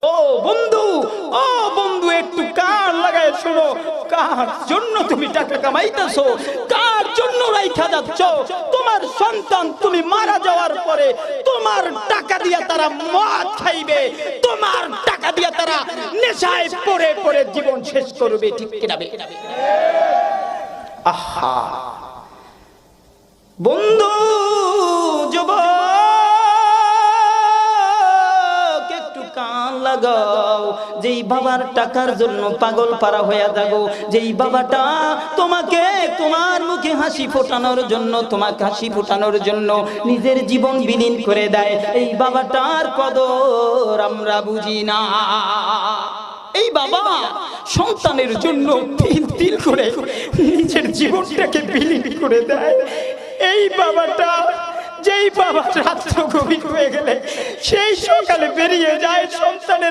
ও বন্ধু, ও বন্ধু, একটু কান লাগায় শোনো। কার জন্য তুমি টাকা কামাইতেছো? কার জন্য রাইখা যাচ্ছ? তোমার সন্তান তুমি মারা যাওয়ার পরে তোমার টাকা দিয়া তারা মদ খাইবে, তোমার টাকা দিয়া তারা নেশায় পড়ে পড়ে জীবন শেষ করবে, ঠিক কিনা? আহা বন্ধু, যুবক, একটু কান লাগাও। যেই বাবার টাকার জন্য পাগল পারা হইয়া যাবো, যেই বাবাটা তোমাকে তোমার মুখে হাসি ফোটানোর জন্য, তোমাকে হাসি ফোটানোর জন্য নিজের জীবন বিলীন করে দেয়, এই বাবাটার কদর আমরা বুঝি না। এই বাবা সন্তানের জন্য তিল তিল করে নিজের জীবনটাকে বিলীন করে দেয়। এই বাবাটা, যেই বাবা রাত্র গভীর হয়ে গেলে সেই সকালে বেরিয়ে যায় সন্তানের